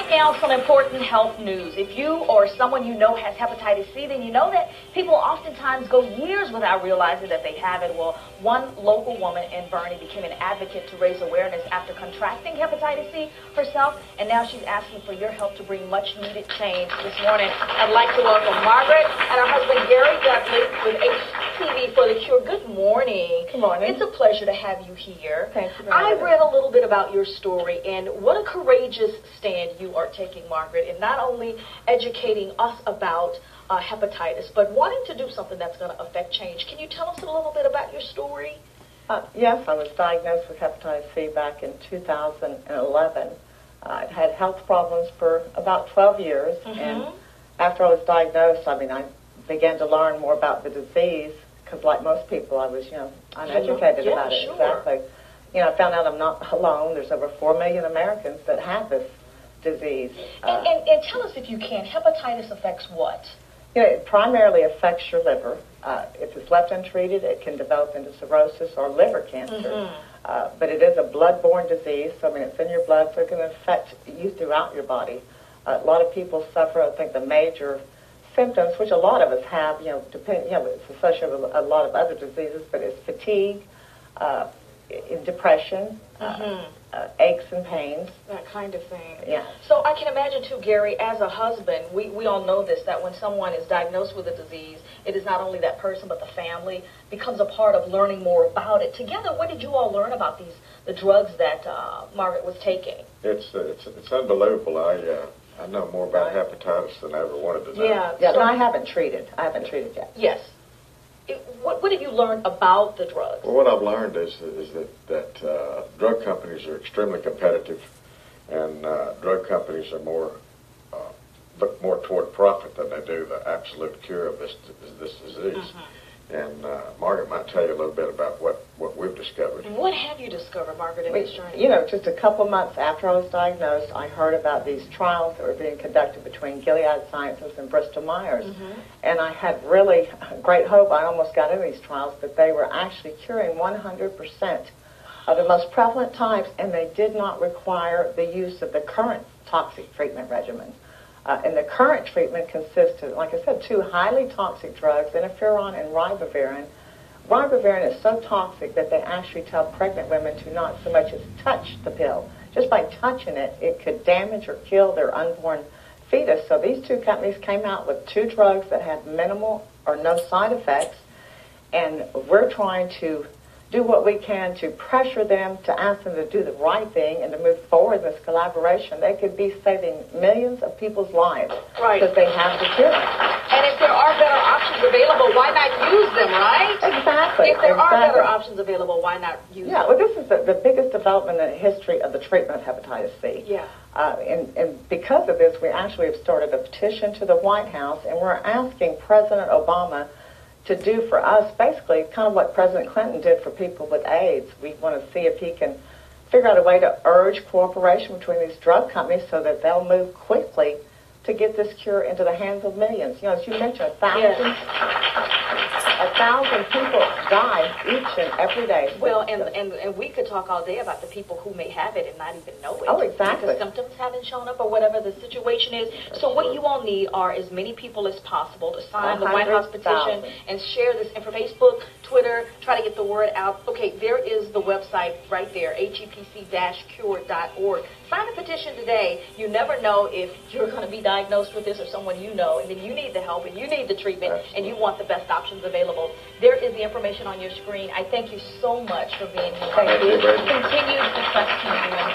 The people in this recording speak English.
right now, some important health news. If you or someone you know has hepatitis C, then you know that people oftentimes go years without realizing that they have it. Well, one local woman in Bernie became an advocate to raise awareness after contracting hepatitis C herself, and now she's asking for your help to bring much-needed change. This morning, I'd like to welcome Margaret and her husband, Gary Dudley, with HCV for the Cure. Good morning. Good morning. It's a pleasure to have you here. Thank you. I read a little bit about your story, and what a courageous stand you are taking, Margaret, in not only educating us about hepatitis, but wanting to do something that's going to affect change. Can you tell us a little bit about your story? Yes, I was diagnosed with hepatitis C back in 2011. I'd had health problems for about 12 years, and after I was diagnosed, I began to learn more about the disease, because like most people, I was, uneducated about it. Sure. Exactly. I found out I'm not alone. There's over 4 million Americans that have this disease. And tell us, if you can, hepatitis affects what? It primarily affects your liver. If it's left untreated, it can develop into cirrhosis or liver cancer. But it is a blood-borne disease, so it's in your blood, so it can affect you throughout your body. A lot of people suffer, I think, the major symptoms, which a lot of us have, it's associated with a lot of other diseases, but it's fatigue, depression, aches and pains. That kind of thing. Yeah. So I can imagine, too, Gary, as a husband, we all know this, that when someone is diagnosed with a disease, it is not only that person, but the family becomes a part of learning more about it. Together, what did you all learn about the drugs that Margaret was taking? It's unbelievable. I know more about hepatitis than I ever wanted to know. Yeah, so I haven't treated yet. Yes. What have you learned about the drugs? Well, what I've learned is that drug companies are extremely competitive, and drug companies are look more toward profit than they do the absolute cure of this disease. And Margaret might tell you a little bit about what we've discovered. What have you discovered, Margaret, in this journey? Just a couple months after I was diagnosed, I heard about these trials that were being conducted between Gilead Sciences and Bristol Myers. And I had really great hope. I almost got into these trials, but they were actually curing 100% of the most prevalent types, and they did not require the use of the current toxic treatment regimen. And the current treatment consists of, like I said, 2 highly toxic drugs, interferon and ribavirin. Ribavirin is so toxic that they actually tell pregnant women to not so much as touch the pill. Just by touching it, it could damage or kill their unborn fetus. So these 2 companies came out with 2 drugs that had minimal or no side effects, and we're trying to do what we can to pressure them, to ask them to do the right thing and to move forward in this collaboration. They could be saving millions of people's lives because they have the cure. And if there are better options available, why not use them, right? Exactly. If there are better options available, why not use them? Yeah, well, this is the biggest development in the history of the treatment of hepatitis C. Yeah. And because of this, we actually have started a petition to the White House, and we're asking President Obama to do for us basically kind of what President Clinton did for people with AIDS. We want to see if he can figure out a way to urge cooperation between these drug companies so that they'll move quickly to get this cure into the hands of millions. As you mentioned, 1,000 people die each and every day. Well, and we could talk all day about the people who may have it and not even know it. Oh, exactly. Because symptoms haven't shown up or whatever the situation is. So what you all need are as many people as possible to sign the White House petition and share this in Facebook, Twitter, try to get the word out. Okay, there is the website right there, hepc-cure.org. Sign the petition today. You never know if you're going to be diagnosed with this or someone you know, and then you need the help and you need the treatment and you want the best options available. There is the information on your screen. I thank you so much for being here. Thank you. Continue success to you and